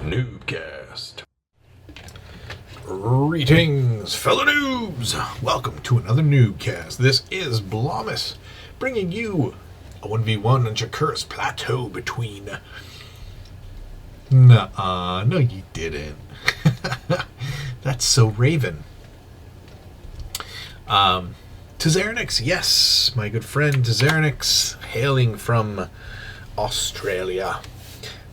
NuubCast. Greetings, fellow noobs! Welcome to another NuubCast. This is Blomus, bringing you a 1v1 on Jakur's Plateau between... Nuh-uh, no you didn't. That's so Raven. Tzernix, yes, my good friend Tzernix, hailing from Australia,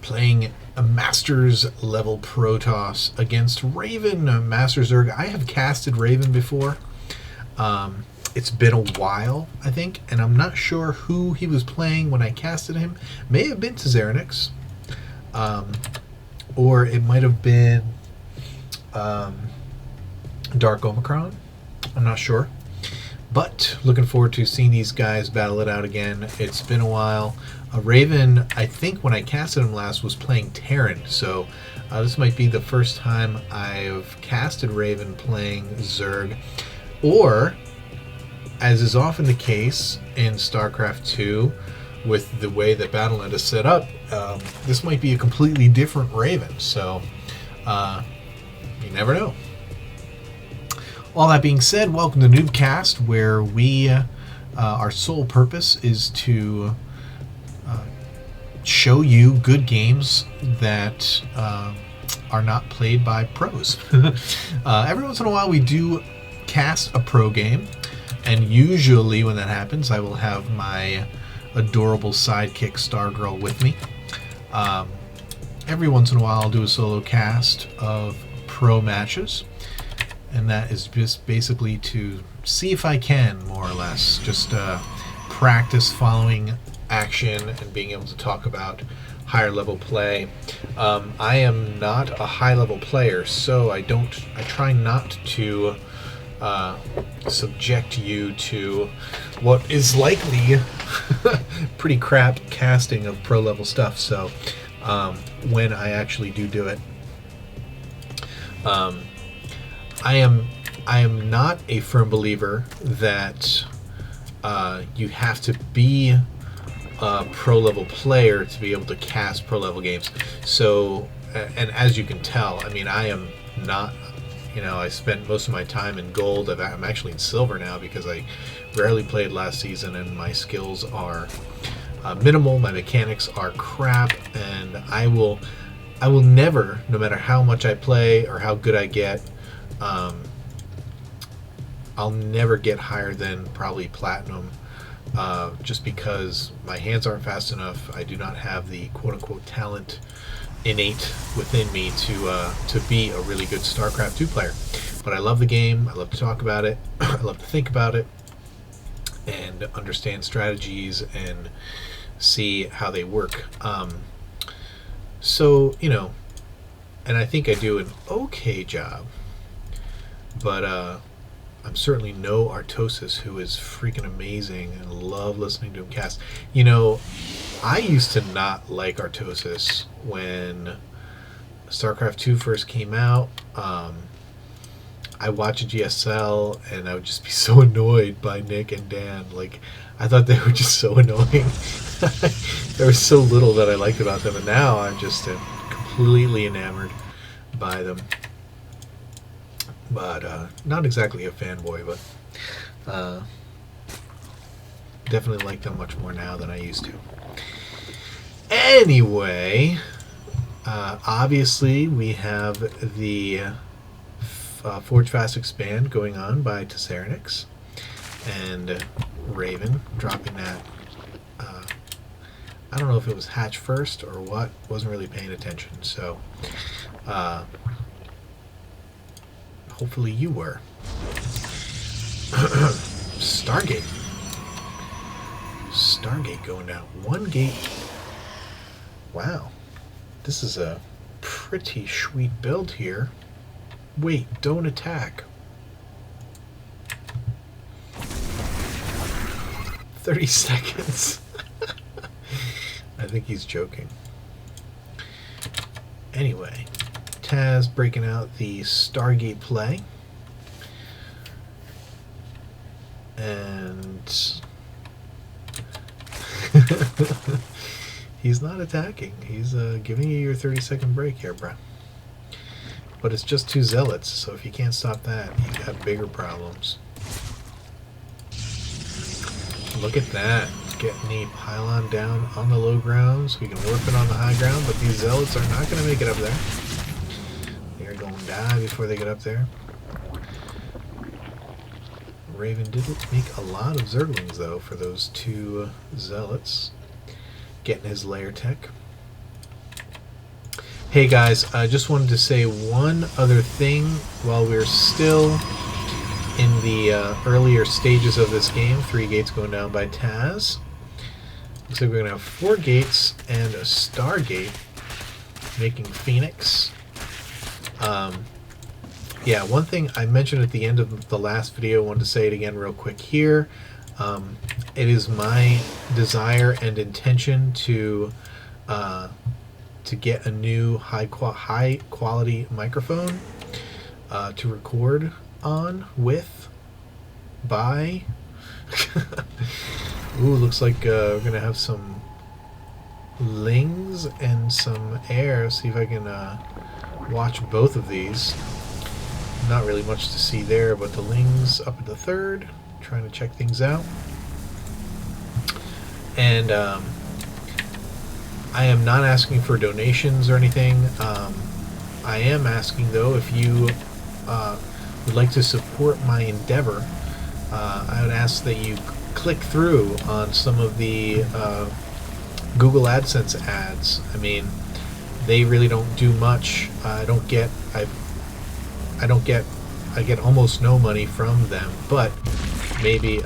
playing a Masters level Protoss against Raven, Master Zerg. I have casted Raven before. It's been a while, I think, and I'm not sure who he was playing when I casted him. May have been Tzernix, or it might have been Dark Omicron. I'm not sure. But looking forward to seeing these guys battle it out again. It's been a while. Raven, I think when I casted him last, was playing Terran, so this might be the first time I've casted Raven playing Zerg. Or, as is often the case in StarCraft 2, with the way that Battle.net is set up, this might be a completely different Raven, so you never know. All that being said, welcome to NuubCast, where we, our sole purpose is to show you good games that are not played by pros. Every once in a while we do cast a pro game, and usually when that happens I will have my adorable sidekick Stargirl with me. Every once in a while I'll do a solo cast of pro matches, and that is just basically to see if I can, more or less, just practice following action and being able to talk about higher level play. I am not a high level player, so I try not to subject you to what is likely pretty crap casting of pro level stuff. So when I actually do it, I am not a firm believer that you have to be a pro level player to be able to cast pro level games. So, and as you can tell, I mean, I am not, I spent most of my time in gold. I'm actually in silver now because I rarely played last season and my skills are minimal, my mechanics are crap, and I will never, no matter how much I play or how good I get, I'll never get higher than probably platinum, just because my hands aren't fast enough. I do not have the quote-unquote talent innate within me to be a really good StarCraft 2 player. But I love the game. I love to talk about it. I love to think about it and understand strategies and see how they work. So, and I think I do an okay job. But I'm certainly no Artosis, who is freaking amazing and love listening to him cast. I used to not like Artosis when StarCraft 2 first came out. I watched GSL and I would just be so annoyed by Nick and Dan. Like, I thought they were just so annoying. There was so little that I liked about them, and now I'm just completely enamored by them. But not exactly a fanboy, but definitely like them much more now than I used to. Anyway, obviously we have the Forge Fast Expand going on by Tzernix, and Raven dropping that. I don't know if it was hatch first or what, wasn't really paying attention, so hopefully you were. Stargate going down. One gate. Wow. This is a pretty sweet build here. Wait, don't attack. 30 seconds. I think he's joking. Anyway, Taz breaking out the Stargate play. And He's not attacking. He's giving you your 30-second break here, bruh. But it's just 2 zealots, so if you can't stop that, you got bigger problems. Look at that. Getting the pylon down on the low ground so we can warp it on the high ground, but these zealots are not going to make it up there. They're going to die before they get up there. Raven did make a lot of Zerglings, though, for those 2 zealots. Getting his lair tech. Hey guys, I just wanted to say one other thing while we're still in the earlier stages of this game. 3 gates going down by Taz. Looks like we're going to have 4 gates and a Stargate making Phoenix. Yeah, one thing I mentioned at the end of the last video, I wanted to say it again real quick here. It is my desire and intention to get a new high quality microphone to record on with by. Ooh, looks like we're gonna have some lings and some air. See if I can watch both of these. Not really much to see there, but the lings up at the 3rd, trying to check things out. And I am not asking for donations or anything. I am asking, though, if you would like to support my endeavor, I would ask that you click through on some of the Google AdSense ads. I mean, they really don't do much. I get almost no money from them, but maybe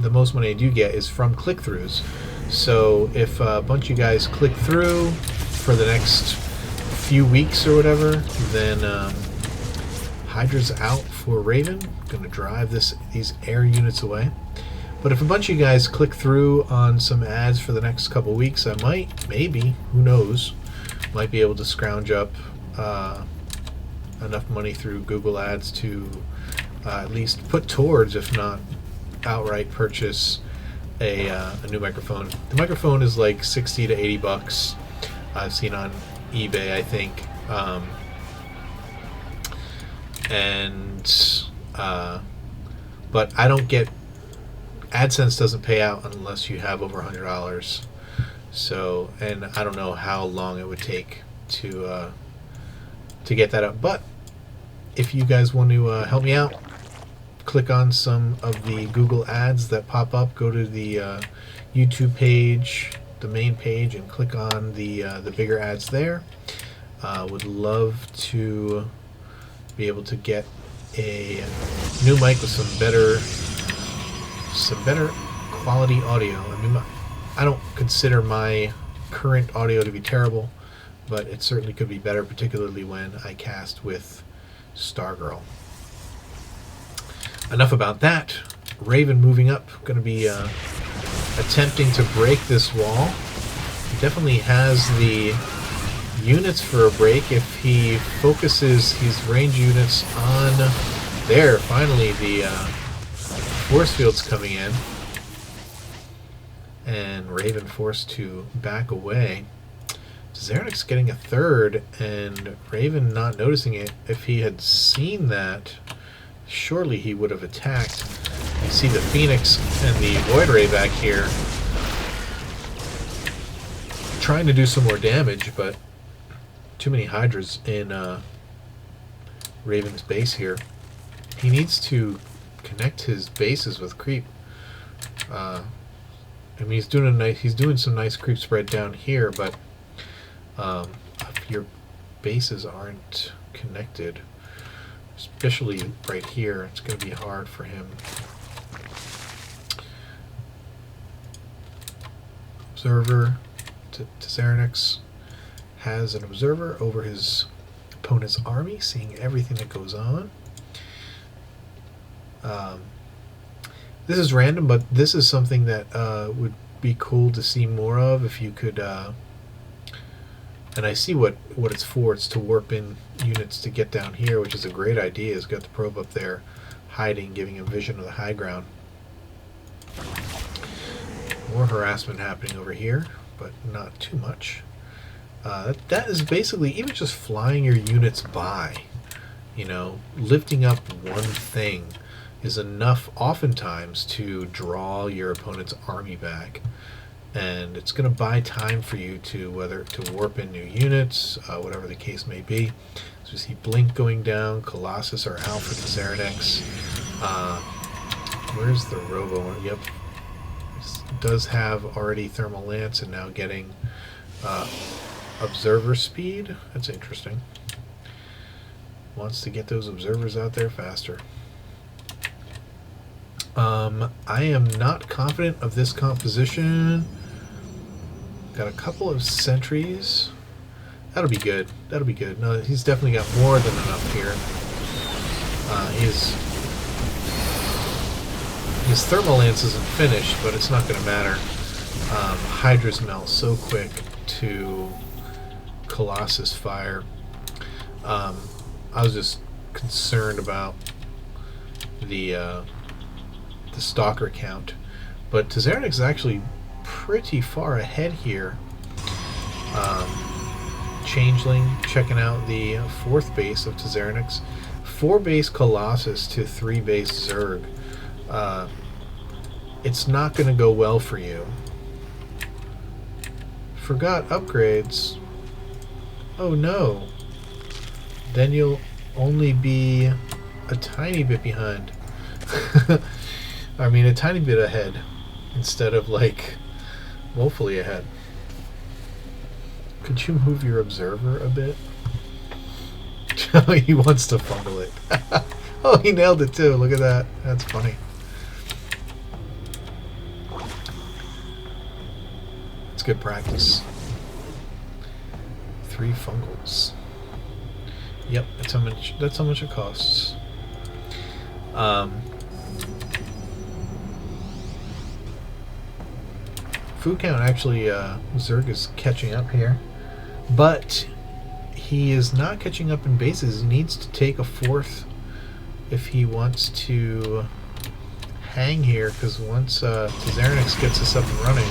the most money I do get is from click-throughs. So if a bunch of you guys click through for the next few weeks or whatever, then Hydra's out for Raven. Gonna drive these air units away. But if a bunch of you guys click through on some ads for the next couple weeks, I might, maybe, who knows, might be able to scrounge up enough money through Google Ads to at least put towards, if not outright purchase, a new microphone. The microphone is like 60 to 80 bucks. I've seen on eBay, I think. But I don't get, AdSense doesn't pay out unless you have over $100. So, and I don't know how long it would take to get that up. But if you guys want to help me out, click on some of the Google ads that pop up. Go to the YouTube page, the main page, and click on the bigger ads there. Would love to be able to get a new mic with some better quality audio. I mean, I don't consider my current audio to be terrible, but it certainly could be better, particularly when I cast with Stargirl. Enough about that. Raven moving up, going to be attempting to break this wall. He definitely has the units for a break if he focuses his range units on there. Finally, the force field's coming in, and Raven forced to back away. Xeranic's getting a 3rd, and Raven not noticing it. If he had seen that, surely he would have attacked. You see the Phoenix and the Void Ray back here trying to do some more damage, but too many Hydras in Raven's base here. He needs to connect his bases with creep. I mean, he's doing some nice creep spread down here, but if your bases aren't connected, especially right here, it's going to be hard for him. Observer to Xeranic's has an observer over his opponent's army, seeing everything that goes on. This is random, but this is something that would be cool to see more of if you could. And I see what it's for. It's to warp in units to get down here, which is a great idea. He's got the probe up there hiding, giving him vision of the high ground. More harassment happening over here but not too much. That is basically even just flying your units by. You know, lifting up one thing is enough oftentimes to draw your opponent's army back. And it's going to buy time for you to whether to warp in new units, whatever the case may be. So you see Blink going down, Colossus are out for the Xeranex. Where's the Robo? Yep. It does have already Thermal Lance and now getting Observer Speed. That's interesting. Wants to get those observers out there faster. I am not confident of this composition. Got a couple of sentries. That'll be good. That'll be good. No, he's definitely got more than enough here. His Thermal Lance isn't finished, but it's not going to matter. Hydras melt so quick to Colossus fire. I was just concerned about the Stalker count, but Xeranex is actually pretty far ahead here. Changeling checking out the 4th base of Xeranex. 4 base Colossus to 3 base Zerg. It's not going to go well for you. Forgot upgrades. Oh no. Then you'll only be a tiny bit behind. I mean, a tiny bit ahead instead of like woefully ahead. Could you move your observer a bit? He wants to fumble it. Oh, he nailed it too. Look at that. That's funny. It's good practice. 3 fungals. Yep, that's how much it costs. Food count actually, Zerg is catching up here, but he is not catching up in bases. He needs to take a 4th if he wants to hang here, because once Xeranex gets us up and running,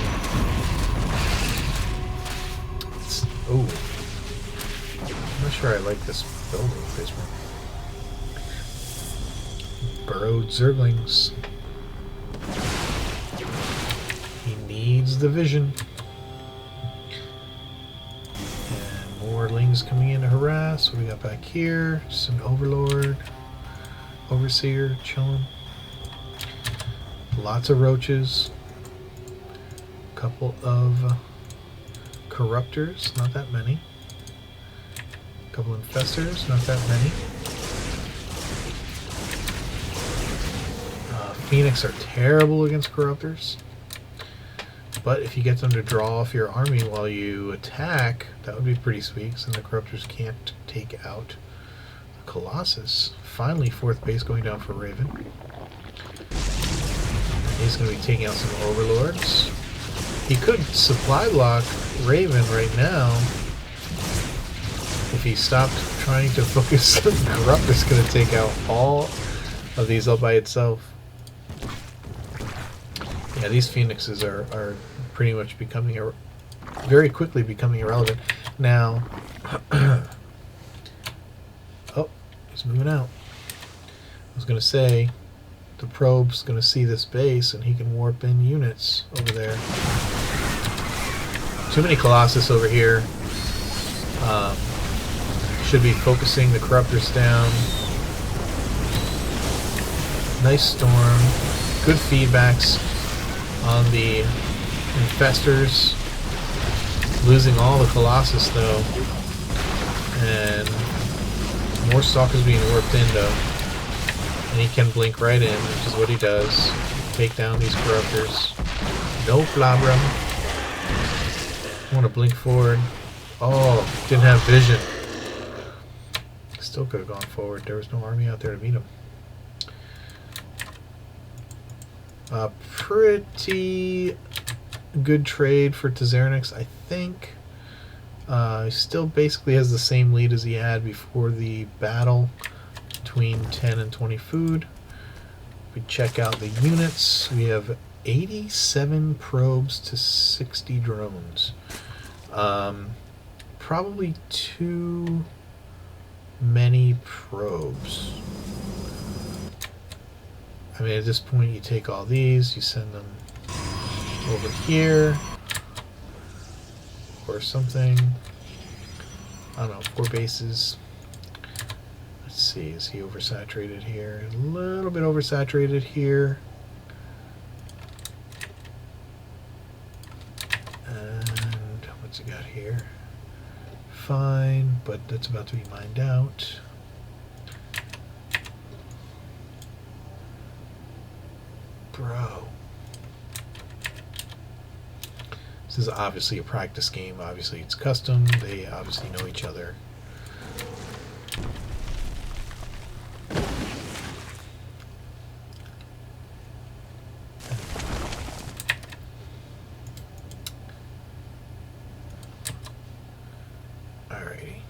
I'm not sure I like this building placement. Burrowed Zerglings. He needs the vision. And more Lings coming in to harass. What do we got back here? Just an Overlord. Overseer chilling. Lots of roaches. A couple of Corruptors, not that many. A couple Infestors, not that many. Phoenix are terrible against Corruptors. But if you get them to draw off your army while you attack, that would be pretty sweet, so the Corruptors can't take out the Colossus. Finally, 4th base going down for Raven. He's going to be taking out some Overlords. He could supply block Raven right now if he stopped trying to focus. Corruptor's going to take out all of these all by itself. Yeah, these Phoenixes are pretty much becoming very quickly becoming irrelevant. Now, oh, he's moving out. I was going to say, the probe's going to see this base and he can warp in units over there. Too many Colossus over here. Should be focusing the Corruptors down. Nice storm. Good feedbacks on the Infestors. Losing all the Colossus though. And more Stalkers being warped in though. And he can blink right in, which is what he does. Take down these Corruptors. No Flabrum. I want to blink forward. Oh, didn't have vision. Still could have gone forward. There was no army out there to meet him. Pretty good trade for Xeranex, I think. He still basically has the same lead as he had before the battle, between 10 and 20 food. We check out the units. We have 87 probes to 60 drones. Probably too many probes. I mean, at this point, you take all these, you send them over here, or something. I don't know, 4 bases. Let's see, is he oversaturated here? A little bit oversaturated here. And what's he got here? Fine, but that's about to be mined out. Bro. This is obviously a practice game. Obviously it's custom. They obviously know each other. Alrighty.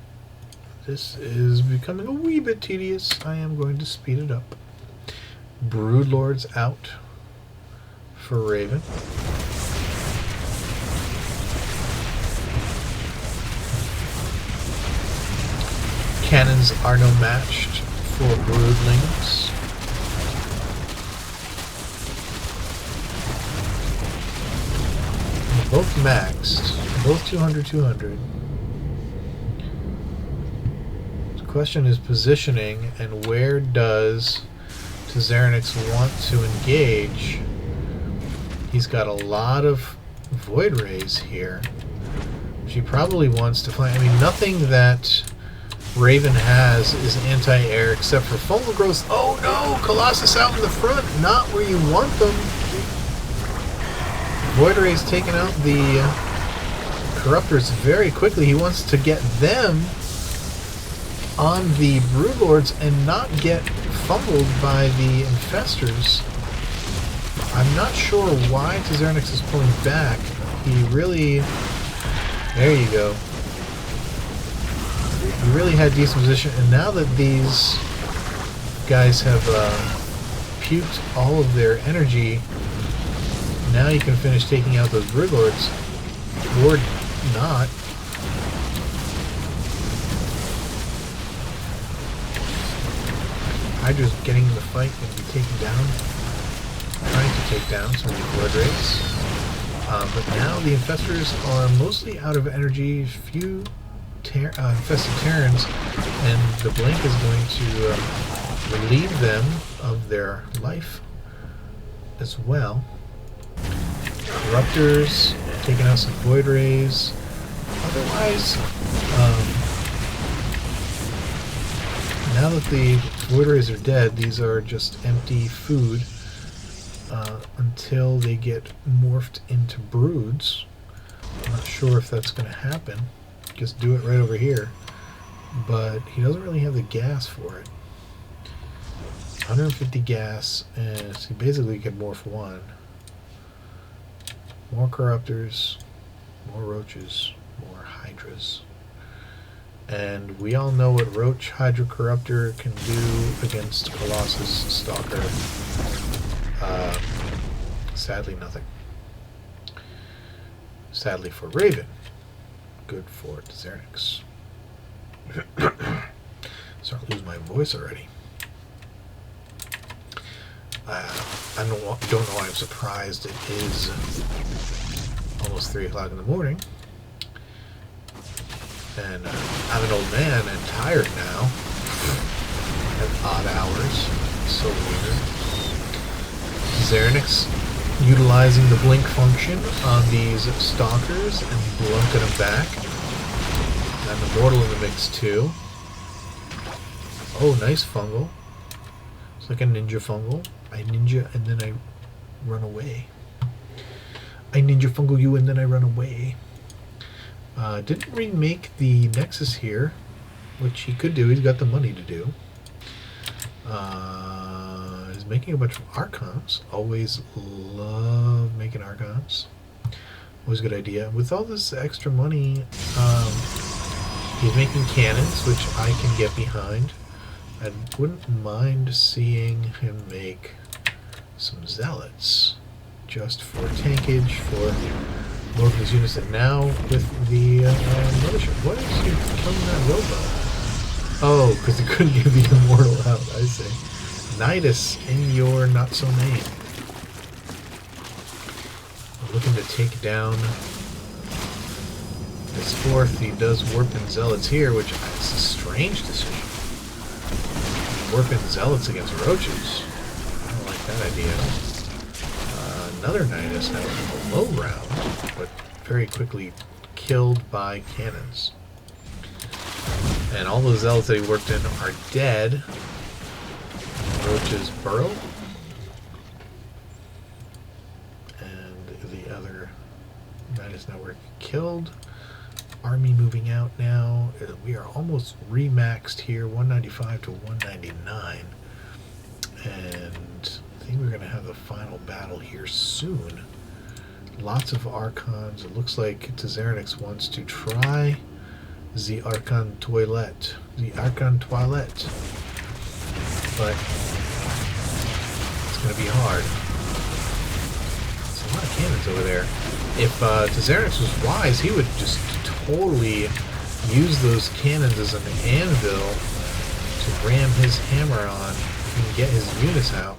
This is becoming a wee bit tedious. I am going to speed it up. Broodlords out for Raven. Cannons are no matched for broodlings. Both maxed, both 200. The question is positioning and where does Tizernix want to engage. He's got a lot of void rays here. She probably wants to find. I mean, nothing that Raven has is anti-air except for fungal growth. Oh no! Colossus out in the front, not where you want them. Void Ray's taking out the Corruptors very quickly. He wants to get them on the Broodlords and not get fumbled by the Infestors. I'm not sure why Tizernix is pulling back. He really... There you go. He really had decent position, and now that these guys have puked all of their energy, now you can finish taking out those Broodlords. Or not. Hydra's getting in the fight and be taken down. Trying to take down some of the blood rates. But now the Infestors are mostly out of energy. Few infested Terrans, and the Blink is going to relieve them of their life as well. Corruptors taking out some Void Rays. Otherwise, now that the Void Rays are dead, these are just empty food until they get morphed into broods. I'm not sure if that's going to happen. Just do it right over here. But he doesn't really have the gas for it. 150 gas, and so he basically could morph one. More Corruptors, more Roaches, more Hydras. And we all know what Roach Hydra Corruptor can do against Colossus Stalker. Sadly, nothing. Sadly for Raven. Good for Tizernix. Starting to lose my voice already. I don't know why I'm surprised it is almost 3 o'clock in the morning. And I'm an old man and tired now at odd hours. So weird. Tizernix utilizing the blink function on these stalkers and blunking them back. And the mortal in the mix too. Oh, nice fungal. It's like a ninja fungal. I ninja and then I run away. I ninja fungal you and then I run away. Didn't remake the Nexus here, which he could do. He's got the money to do. He's making a bunch of Archons. Always love making Archons. Always a good idea. With all this extra money, he's making cannons, which I can get behind. I wouldn't mind seeing him make some zealots, just for tankage, for More of his units, and now with the mothership. What is he killing that robot? Oh, because he couldn't get the immortal out, I see. Nidus in your not-so-name. Looking to take down his fourth. He does warp in zealots here, which is a strange decision. Warp in zealots against roaches. I don't like that idea. Another Nidus has a low round, but very quickly killed by cannons. And all those zealots that he worked in are dead. Roaches burrow. And the other Nidus network killed. Army moving out now. We are almost remaxed here, 195 to 199. And I think we're going to have the final battle here soon. Lots of Archons. It looks like Tazernix wants to try the Archon Toilet. The Archon Toilet. But it's going to be hard. There's a lot of cannons over there. If Tazernix was wise, he would just totally use those cannons as an anvil to ram his hammer on and get his units out.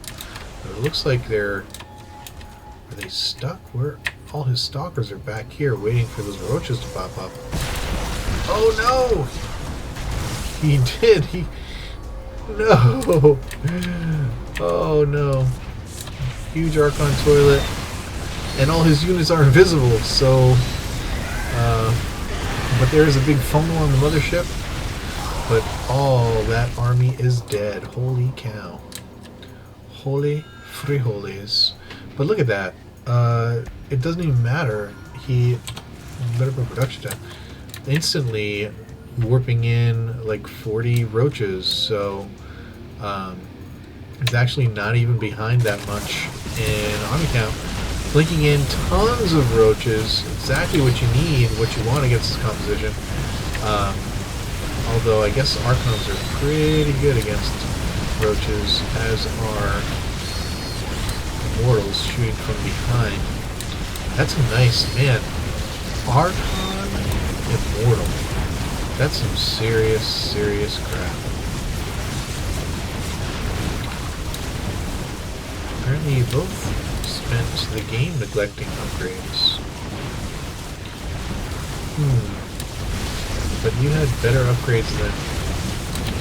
But it looks like are they stuck? Where all his stalkers are back here waiting for those roaches to pop up. Oh no! He did. No! Oh no. Huge Archon toilet. And all his units are invisible, so but there is a big funnel on the mothership. But all that army is dead. Holy cow. Holy frijoles. But look at that. It doesn't even matter. He better put production down. Instantly warping in like 40 roaches, so it's actually not even behind that much in army count. Blinking in tons of roaches, exactly what you need, what you want against this composition. Although I guess Archons are pretty good against roaches, as are Immortals shooting from behind. That's a nice, man. Archon Immortal. That's some serious, serious crap. Apparently you both spent the game neglecting upgrades. But you had better upgrades than...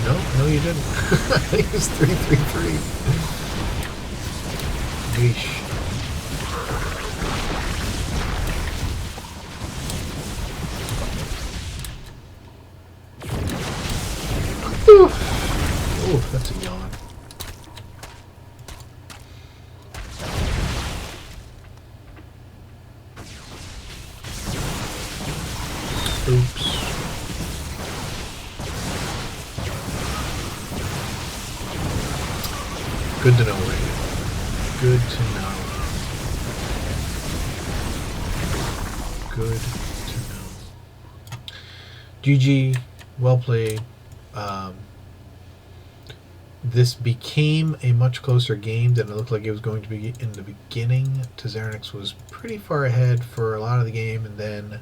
No, you didn't. I think it was 333. Yeesh. Oh, that's a yawn. Oops. Good to know, Raven. Good to know. Good to know. GG. Well played. This became a much closer game than it looked like it was going to be in the beginning. Tazernix was pretty far ahead for a lot of the game, and then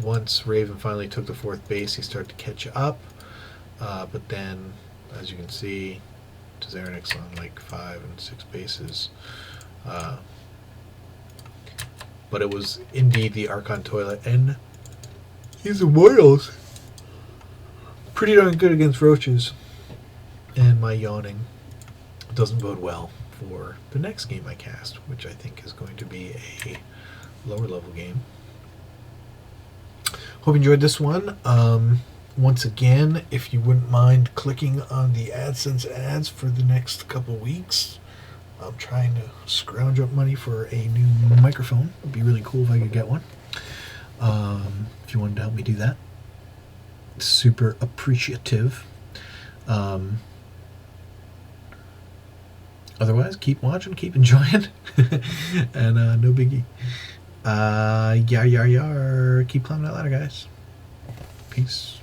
once Raven finally took the fourth base, he started to catch up. But then, as you can see, Tazernix on like 5 and 6 bases. But it was indeed the Archon Toilet, and his Immortals pretty darn good against roaches. And my yawning doesn't bode well for the next game I cast, which I think is going to be a lower level game. Hope you enjoyed this one. Once again, if you wouldn't mind clicking on the AdSense ads for the next couple weeks. I'm trying to scrounge up money for a new microphone. It'd be really cool if I could get one. If you wanted to help me do that, super appreciative. Otherwise, keep watching, keep enjoying, and no biggie. Yar, yar, yar. Keep climbing that ladder, guys. Peace.